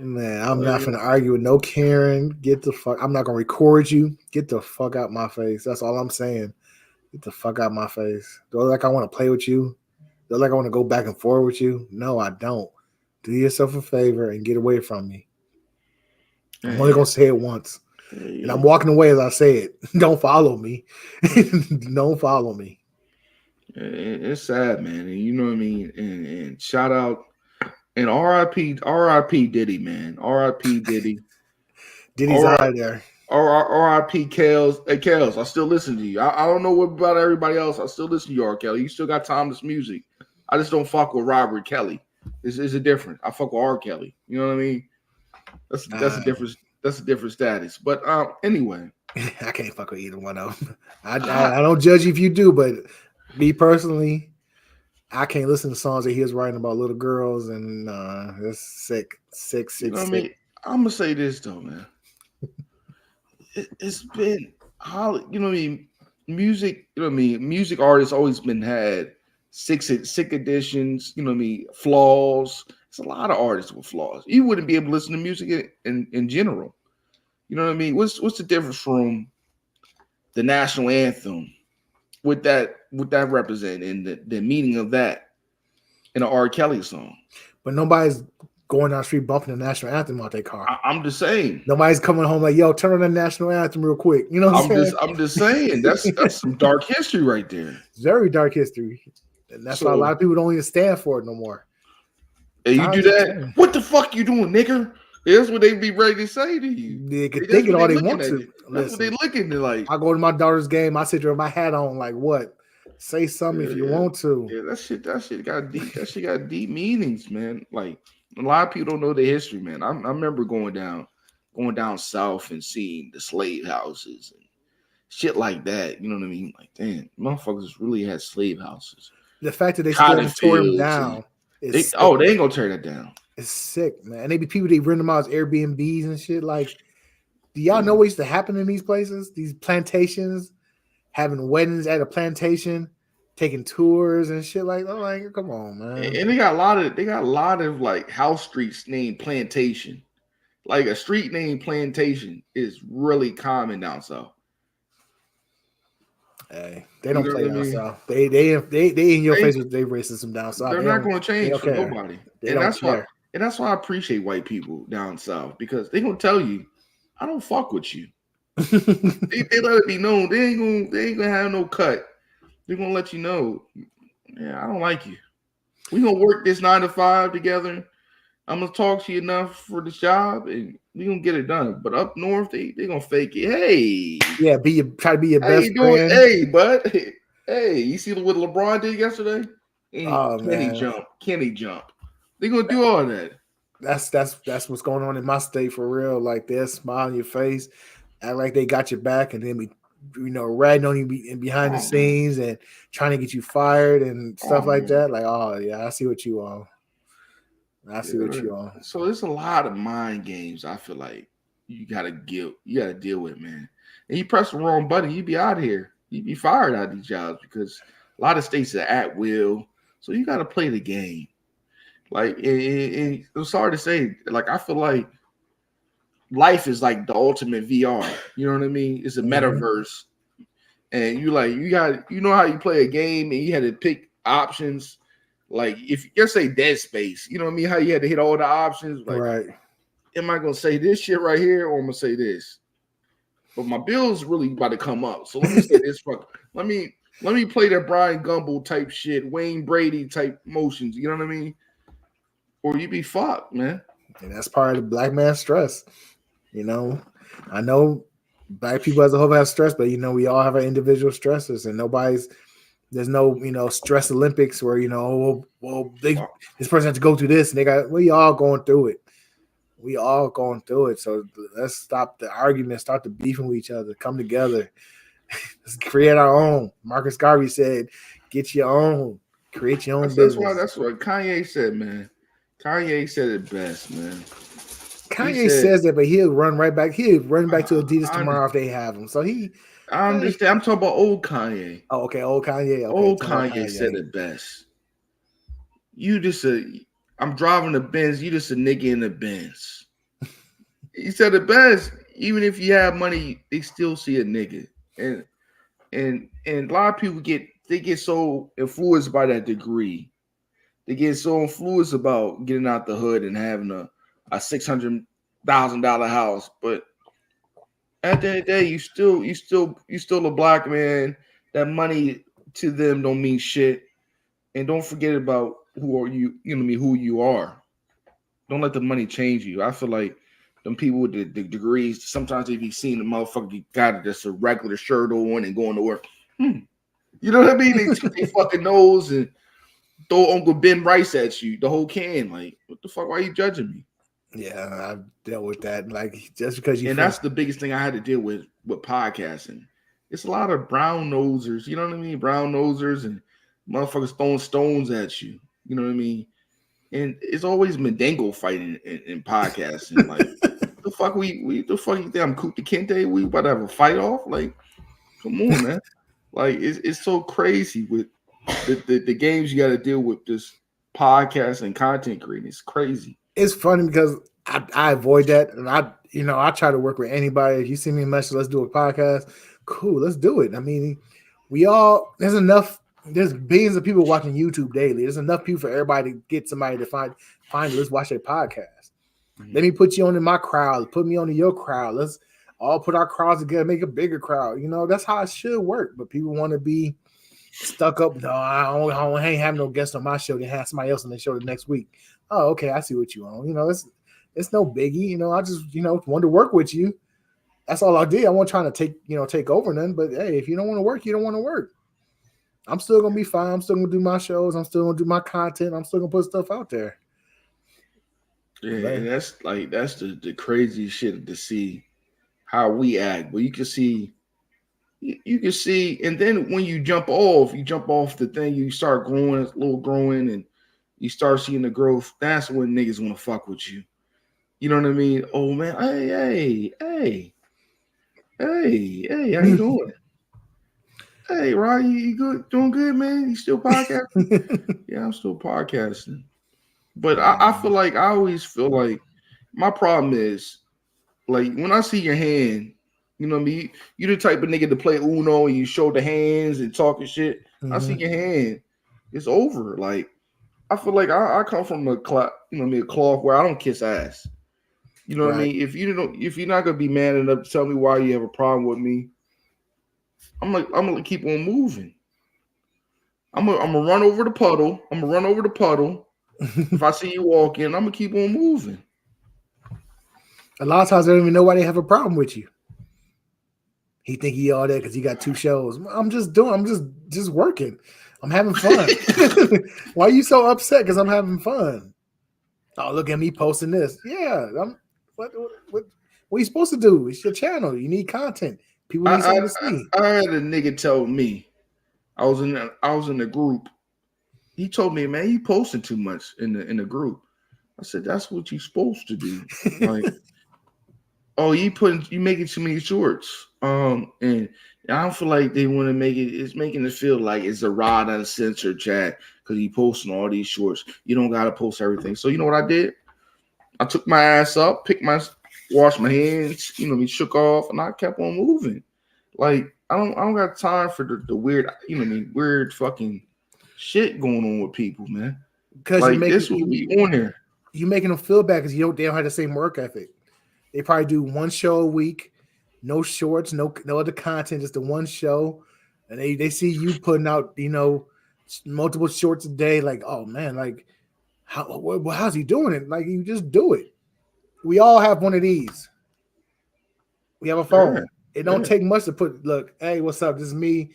Man, I'm not gonna argue with no Karen. Get the fuck. I'm not gonna record you. Get the fuck out my face. That's all I'm saying. Get the fuck out my face. Do I look like I want to play with you? Do I look like I want to go back and forth with you? No, I don't. Do yourself a favor and get away from me. I'm only gonna say it once, and I'm walking away as I say it. Don't follow me. Don't follow me. It's sad, man. And you know what I mean? And shout out and RIP Diddy, man. RIP Diddy. Diddy's out of there. RIP Kels. Hey Kels, I still listen to you. I don't know what about everybody else. I still listen to you, R. Kelly. You still got timeless music. I just don't fuck with Robert Kelly. It's a different. I fuck with R. Kelly. You know what I mean? That's a different. That's a different status. But anyway, I can't fuck with either one of them. I don't judge you if you do, but me personally, I can't listen to songs that he was writing about little girls, and it's sick. You know what I mean? I'm gonna say this though, man. It's been you know what I mean? Music, you know what I mean? Music artists always been had sick editions, you know what I mean? Flaws. It's a lot of artists with flaws. You wouldn't be able to listen to music in general. You know what I mean? What's the difference from the national anthem with that represent and the meaning of that in an R. Kelly song? But nobody's going down the street bumping the national anthem out their car. I'm just saying. Nobody's coming home like, yo, turn on the national anthem real quick. You know what I'm just saying. That's some dark history right there. It's very dark history. And that's why a lot of people don't even stand for it no more. Hey, you do that? What the fuck you doing, nigga? That's what they be ready to say to you. They can think it all they want to. That's what they looking at like. I go to my daughter's game. I sit there with my hat on, like, what? Say something if you want to. Yeah, that shit got deep. That shit got deep meanings, man. Like a lot of people don't know the history, man. I remember going down south and seeing the slave houses and shit like that. You know what I mean? Like, damn, motherfuckers really had slave houses. The fact that they still tore them down. They ain't gonna tear that down. It's sick, man. And they be people they rent them out as Airbnbs and shit. Like, do y'all know what used to happen in these places? These plantations, having weddings at a plantation, taking tours and shit like that. Like, come on, man. And they got a lot of like house streets named Plantation. Like a street named Plantation is really common down south. Hey, they don't play down south. They in your face with they racism down south. They're not going to change for nobody. And that's why I appreciate white people down south because they gonna tell you, I don't fuck with you. they let it be known. They ain't gonna have no cut. They're gonna let you know, yeah, I don't like you. We gonna work this 9 to 5 together. I'm gonna talk to you enough for the job, and we gonna get it done. But up north, they gonna fake it. Hey, yeah, try to be your best friend. Hey, bud. Hey, you see what LeBron did yesterday? Kenny jump. They gonna do all that. That's what's going on in my state for real. Like they'll smile on your face, act like they got your back, and then be ratting on you behind the scenes and trying to get you fired and stuff like that. Like, oh yeah, I see what you on. So there's a lot of mind games. I feel like you gotta deal with, man. And you press the wrong button, you be out of here. You be fired out of these jobs because a lot of states are at will. So you gotta play the game. Like, and I'm sorry to say, like, I feel like life is like the ultimate VR. You know what I mean? It's a metaverse. And you know how you play a game and you had to pick options. Like, if you say Dead Space, you know what I mean? How you had to hit all the options. Like, right. Am I gonna say this shit right here or I'm gonna say this? But my bill's really about to come up. So let me say this. Let me play that Brian Gumble type shit, Wayne Brady type motions. You know what I mean? Or you be fucked, man. And that's part of the black man stress. I know black people as a whole have stress, but we all have our individual stresses, and there's no stress Olympics where this person has to go through this, and we all going through it. We all going through it. So let's stop the argument, start the beefing with each other, come together, let's create our own. Marcus Garvey said, "Get your own, create your own business." That's what Kanye said, man. Kanye said it best, man. Kanye says that, but he'll run right back. He'll run back to Adidas tomorrow if they have him. So I understand. I'm talking about old Kanye. Oh, okay, old Kanye. Okay, old Kanye said it best. I'm driving a Benz. You just a nigga in the Benz. He said it best. Even if you have money, they still see a nigga, and a lot of people get so influenced by that degree. They get so influenced about getting out the hood and having a $600,000 house, but at the end of the day, you still a black man. That money to them don't mean shit, and don't forget about who are you. You know what I mean? Who you are. Don't let the money change you. I feel like them people with the degrees. Sometimes they be seeing the motherfucker got just a regular shirt on and going to work. You know what I mean? They took their fucking nose and throw Uncle Ben Rice at you, the whole can. Like, what the fuck? Why are you judging me? Yeah, I've dealt with that. Like, just because you. And that's the biggest thing I had to deal with podcasting. It's a lot of brown nosers. You know what I mean? Brown nosers and motherfuckers throwing stones at you. You know what I mean? And it's always Mendango fighting in podcasting. Like, the fuck the fuck you think I'm Kuta Kinte? We about to have a fight off? Like, come on, man. Like, it's so crazy with the games you got to deal with this podcast and content creating. It's crazy. It's funny because I avoid that, and I try to work with anybody. If you see me message, let's do a podcast. Cool, let's do it. I mean, there's billions of people watching YouTube daily. There's enough people for everybody to get somebody to find let's watch their podcast. Mm-hmm. Let me put you on in my crowd. Put me on in your crowd. Let's all put our crowds together, make a bigger crowd. That's how it should work. But people want to be stuck up. No, I ain't have no guest on my show. They have somebody else on the show the next week. Oh, okay, I see what you on. It's no biggie. I just want to work with you. That's all I did. I wasn't trying to take over none. But hey, if you don't want to work, you don't want to work. I'm still gonna be fine. I'm still gonna do my shows. I'm still gonna do my content. I'm still gonna put stuff out there. Yeah, and that's the crazy shit to see how we act. But you can see, and then when you jump off the thing, you start growing, it's a little growing, and you start seeing the growth. That's when niggas want to fuck with you. You know what I mean? Oh man, hey, how you doing? Hey, Ryan, you good? Doing good, man? You still podcasting? Yeah, I'm still podcasting. But I always feel like my problem is, like, when I see your hand, you know what I mean? You the type of nigga to play Uno and you show the hands and talking shit. Mm-hmm. I see your hand, it's over. Like, I feel like I come from a cloth where I don't kiss ass. You know what I mean? If you're not gonna be man enough to tell me why you have a problem with me, I'm gonna keep on moving. I'm gonna run over the puddle. If I see you walking, I'm gonna keep on moving. A lot of times they don't even know why they have a problem with you. He think he all that because he got 2 shows. I'm just working. I'm having fun. Why are you so upset? Because I'm having fun. Oh, look at me posting this. Yeah, what are you supposed to do? It's your channel. You need content. People need something to see. I had a nigga tell me, I was in the group. He told me, man, you posting too much in the group. I said, that's what you're supposed to do. Like, oh, you making too many shorts. And I don't feel like they want to make it. It's making it feel like it's a rod uncensored chat because you posting all these shorts. You don't gotta post everything. So you know what I did? I took my ass up, washed my hands, shook off, and I kept on moving. Like I don't got time for the weird, weird fucking shit going on with people, man. Because like this will be on there. You making them feel bad because they don't have the same work ethic. They probably do one show a week, no shorts, no other content, just the one show, and they see you putting out multiple shorts a day. Like, oh man, like how's he doing it? Like, you just do it. We all have one of these. We have a phone. Yeah. It don't take much to look, hey, what's up? This is me.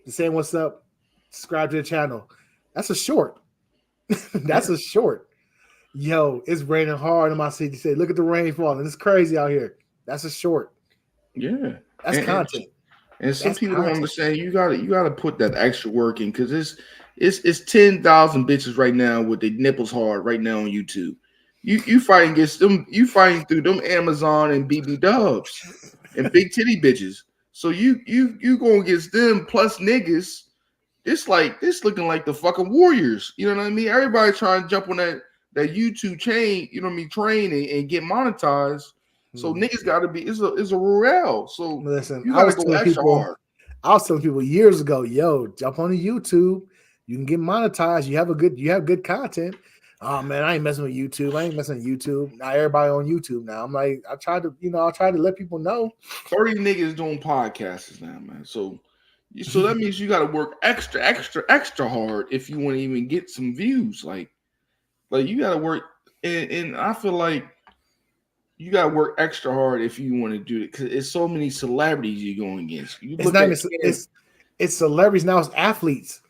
Just saying what's up. Subscribe to the channel. That's a short. That's a short. Yo, it's raining hard in my city. Say, look at the rain falling. It's crazy out here. That's a short. Yeah, that's content. And some people don't understand. You gotta put that extra work in because it's 10,000 bitches right now with their nipples hard right now on YouTube. You fighting against them. You fighting through them Amazon and BB Dubs and big titty bitches. So you going against them plus niggas. This looking like the fucking Warriors. You know what I mean? Everybody trying to jump on that YouTube chain, train and get monetized. So niggas gotta be it's a Ruel. So listen, you gotta go extra hard. I was telling people years ago, yo, jump on the YouTube, you can get monetized, you have good content. Oh man, I ain't messing with YouTube. Now everybody on YouTube now. I'm like, I try to let people know. 30 niggas doing podcasts now, man. So that means you gotta work extra hard if you want to even get some views. Like you gotta work, and I feel like you gotta work extra hard if you want to do it because it's so many celebrities you're going against. It's celebrities now. It's athletes.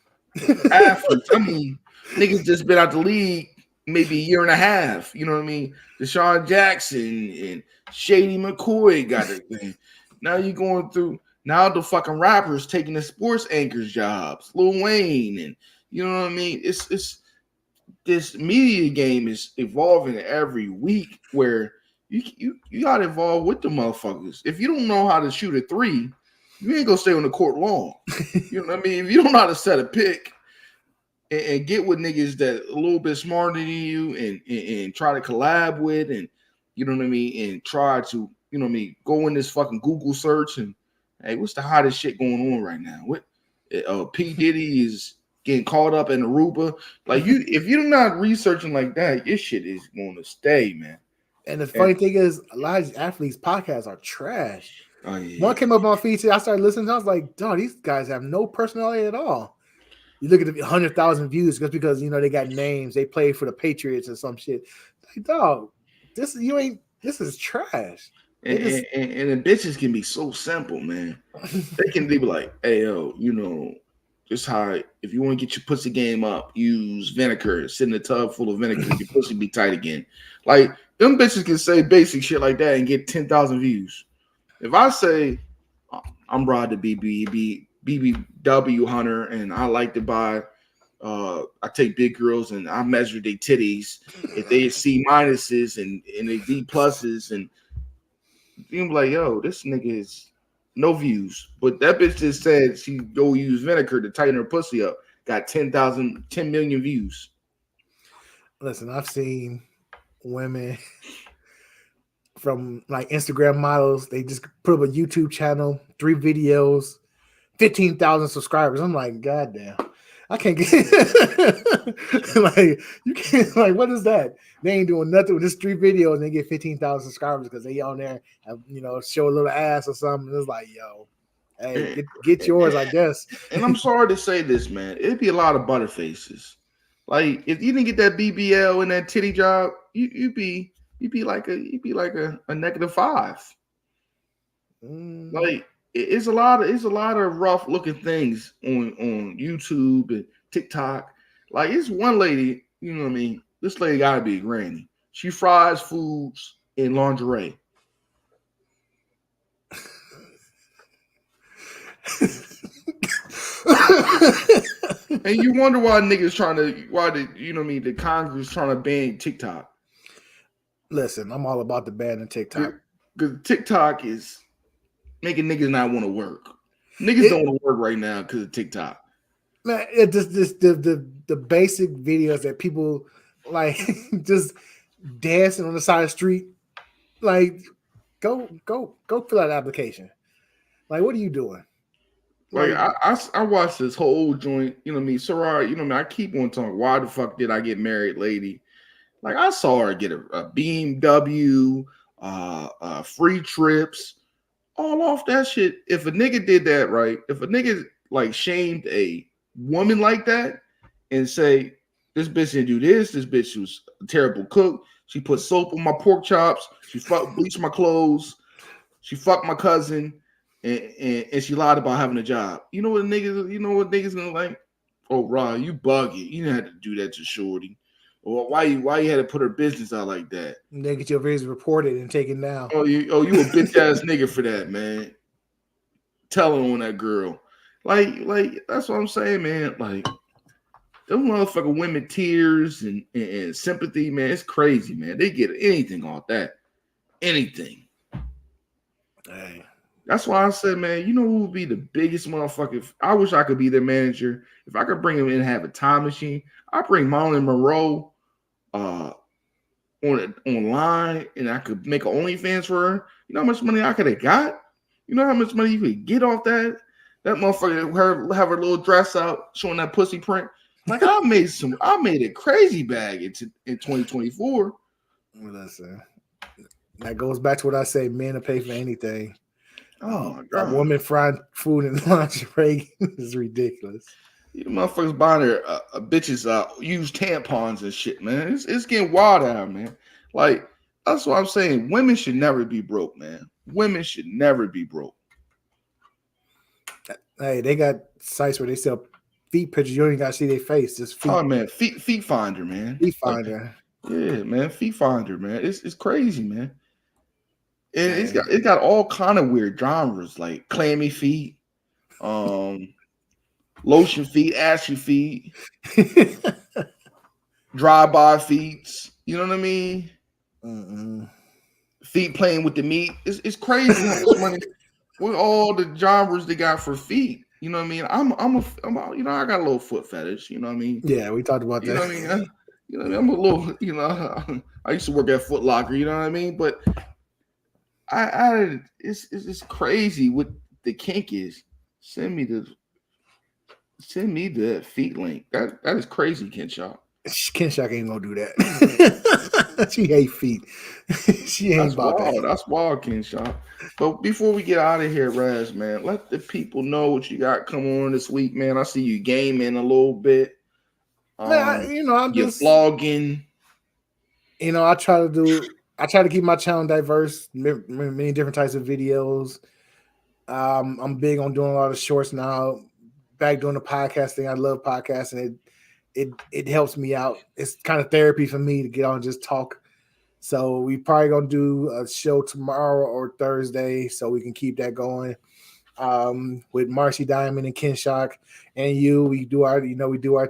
Athletes. I mean, niggas just been out the league maybe a year and a half. You know what I mean? Deshaun Jackson and Shady McCoy got it. Now you're going through. Now the fucking rappers taking the sports anchors jobs. Lil Wayne and you know what I mean? It's this media game is evolving every week where you got to evolve with the motherfuckers. If you don't know how to shoot a three, you ain't gonna stay on the court long. You know what I mean? If you don't know how to set a pick and get with niggas that a little bit smarter than you and try to collab with and you know what I mean and try to go in this fucking Google search and hey, what's the hottest shit going on right now? What P Diddy is getting caught up in Aruba. Like if you're not researching like that, your shit is going to stay, man. And the funny thing is, a lot of these athletes' podcasts are trash. Oh, yeah. One came up on my feed today. I started listening. I was like, dog, these guys have no personality at all. You look at the 100,000 views just because they got names. They play for the Patriots or some shit. Like, dog, this is trash. And the bitches can be so simple, man. They can be like, hey, yo, just how if you want to get your pussy game up, use vinegar. Sit in a tub full of vinegar, your pussy be tight again. Like them bitches can say basic shit like that and get 10,000 views. If I say I'm Rod the BBW hunter and I like to buy, I take big girls and I measure their titties. If they C minuses and they D pluses and you be like, yo, this nigga is no views. But that bitch just said she go use vinegar to tighten her pussy up. Got 10 million views. Listen, I've seen women from like Instagram models. They just put up a YouTube channel, 3 videos, 15,000 subscribers. I'm like, God damn. I can't get like you can't like what is that? They ain't doing nothing with just 3 videos and they get 15,000 subscribers because they on there have show a little ass or something. It's like, yo, hey, get yours, I guess. And I'm sorry to say this, man. It'd be a lot of butterfaces. Like if you didn't get that BBL and that titty job, you'd be like a -5. Like it's a lot of rough looking things on YouTube and TikTok. Like it's one lady, you know what I mean? This lady gotta be a granny. She fries foods in lingerie. And you wonder why niggas the Congress trying to ban TikTok. Listen, I'm all about the banning TikTok. Because TikTok is making niggas not want to work. Niggas don't want to work right now because of TikTok. Man, it just the basic videos that people like just dancing on the side of the street. Like, go fill out an application. Like, what are you doing? Like I watched this whole joint, you know what I mean? Soraya, you know what I mean? I keep on talking, why the fuck did I get married, lady? Like I saw her get a BMW, free trips, all off that shit. If a nigga did that, right? If a nigga like shamed a woman like that and say, this bitch didn't do this bitch was a terrible cook. She put soap on my pork chops, she bleached my clothes, she fucked my cousin. And she lied about having a job. You know what niggas gonna like? Oh, Ron, you buggy. You didn't have to do that to Shorty. Or why you had to put her business out like that? They get your videos reported and taken down. Oh, you a bitch ass nigga for that, man. Telling on that girl. Like that's what I'm saying, man. Like those motherfucking women tears and sympathy, man. It's crazy, man. They get anything off that. Anything. Hey. That's why I said, man, you know who would be the biggest motherfucker? I wish I could be their manager. If I could bring him in and have a time machine, I'd bring Marilyn Monroe online and I could make an OnlyFans for her. You know how much money I could have got? You know how much money you could get off that? That motherfucker have her little dress out showing that pussy print. Like I made a crazy bag in 2024. Listen, that goes back to what I say, men will pay for anything. Oh my god! A woman frying food in lingerie is ridiculous. You motherfuckers buying their bitches used tampons and shit, man. It's getting wild out, man. Like that's what I'm saying. Women should never be broke, man. Women should never be broke. Hey, they got sites where they sell feet pictures. You don't even got to see their face. Just feet. Oh man, feet finder, man. Feet finder. Yeah, man. Feet finder, man. It's crazy, man. And it's got all kind of weird genres like clammy feet, lotion feet, ashy feet, drive-by feet. You know what I mean? Mm-mm. Feet playing with the meat. It's crazy how much money with all the genres they got for feet. You know what I mean? I'm I got a little foot fetish. You know what I mean? Yeah, we talked about that. You know what I mean? You know what I mean? I'm a little. I used to work at Foot Locker. You know what I mean? But it's crazy what the kink is. Send me the feet link. That is crazy, Kenshaw. Kenshaw ain't gonna do that. She hate feet. She ain't about wild. that. That's wild, Kenshaw. But before we get out of here, Raz, man, let the people know what you got coming on this week, man. I see you gaming a little bit. Man, I'm you're just vlogging. I try to keep my channel diverse, many different types of videos. I'm big on doing a lot of shorts now. Back doing the podcasting, I love podcasting. It helps me out. It's kind of therapy for me to get on and just talk. So we probably gonna do a show tomorrow or Thursday, so we can keep that going. With Marcy Diamond and Ken Shock and you, we do our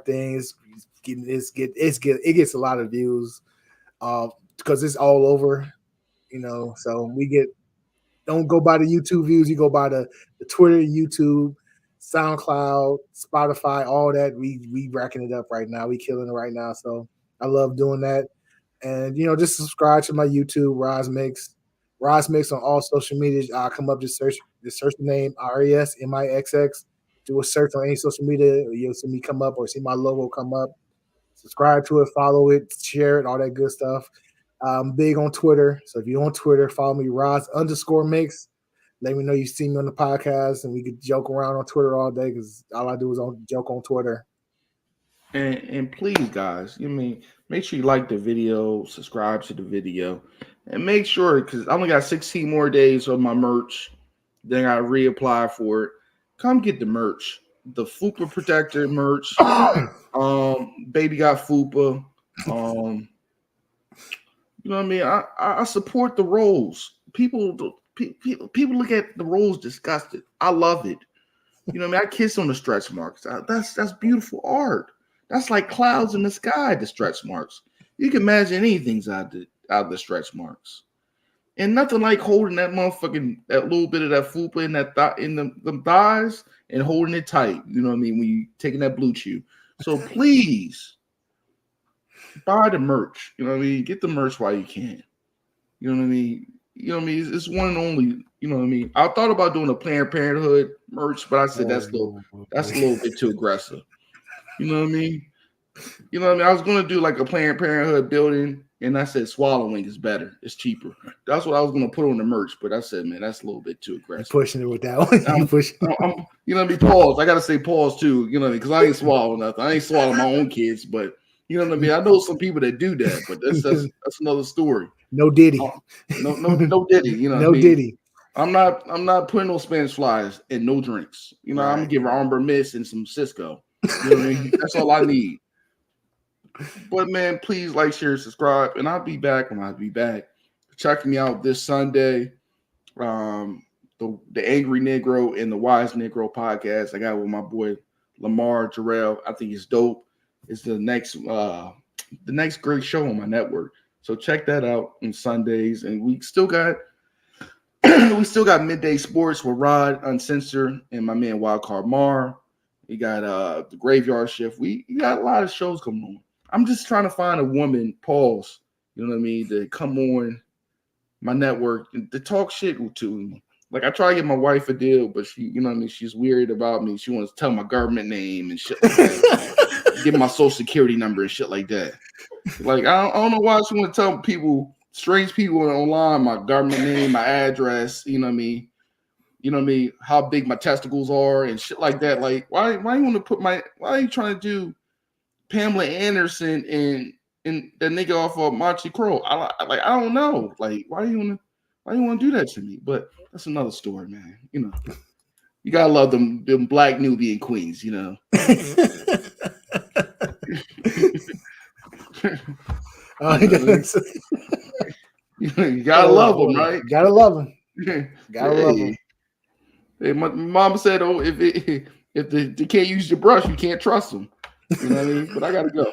things. It gets a lot of views. Because it's all over, so don't go by the YouTube views, you go by the Twitter, YouTube, SoundCloud, Spotify, all that. We racking it up right now. We killing it right now. So I love doing that. And just subscribe to my YouTube, Roz Mix on all social media. I'll come up, just search the name RESMIXX. Do a search on any social media, you'll see me come up or see my logo come up. Subscribe to it, follow it, share it, all that good stuff. Big on Twitter. So if you're on Twitter, follow me, Roz_Mix. Let me know you see me on the podcast and we could joke around on Twitter all day because all I do is joke on Twitter. And please, guys, make sure you like the video, subscribe to the video, and make sure, because I only got 16 more days of my merch. Then I reapply for it. Come get the merch. The Fupa Protector merch. Baby got Fupa. You know what I mean? I support the roles. People look at the roles disgusted. I love it. You know what I mean? I kiss on the stretch marks. That's beautiful art. That's like clouds in the sky, the stretch marks. You can imagine anything's out the stretch marks. And nothing like holding that little bit of that fupa in that in the thighs and holding it tight. You know what I mean? When you taking that Blue Chew. So please buy the merch. You know what I mean? Get the merch while you can. You know what I mean? You know what I mean? It's one and only. You know what I mean? I thought about doing a Planned Parenthood merch, but I said that's a little bit too aggressive. You know what I mean? You know what I mean? I was gonna do like a Planned Parenthood building, and I said swallowing is better. It's cheaper. That's what I was gonna put on the merch, but I said, man, that's a little bit too aggressive. You're pushing it with that one. You know what I mean? Pause. I gotta say pause too. You know what I mean? Because I ain't swallowing nothing. I ain't swallowing my own kids, but you know what I mean? I know some people that do that, but that's another story. No Diddy. No Diddy. You know, no Diddy. I'm not putting no Spanish flies and no drinks. You know, Right. I'm gonna give her Amber Mist and some Cisco. You know what I mean? That's all I need. But man, please like, share, subscribe, and I'll be back when I be back. Check me out this Sunday. The Angry Negro and the Wise Negro podcast I got with my boy Lamar Jarrell. I think it's dope. It's the next great show on my network. So check that out on Sundays. And we still got Midday Sports with Rod Uncensored and my man Wildcard Mar. We got the Graveyard Shift. We got a lot of shows coming on. I'm just trying to find a woman, pause, you know what I mean, to come on my network and to talk shit to me. Like I try to get my wife a deal, but she, you know what I mean, she's weird about me. She wants to tell my government name and shit like that. Give my social security number and shit like that. Like I don't know why she want to tell people, strange people online, my government name, my address, you know what I mean? You know what I mean? How big my testicles are and shit like that. Like, why you want to why are you trying to do Pamela Anderson and the nigga off of Monty Crow? I don't know. Like, why you want to do that to me? But that's another story, man. You know, you gotta love them black Nubian queens, you know. You gotta love them, right? Gotta love them. Gotta love them. Hey, my mama said, "Oh, if they can't use your brush, you can't trust them." You know what I mean? But I gotta go.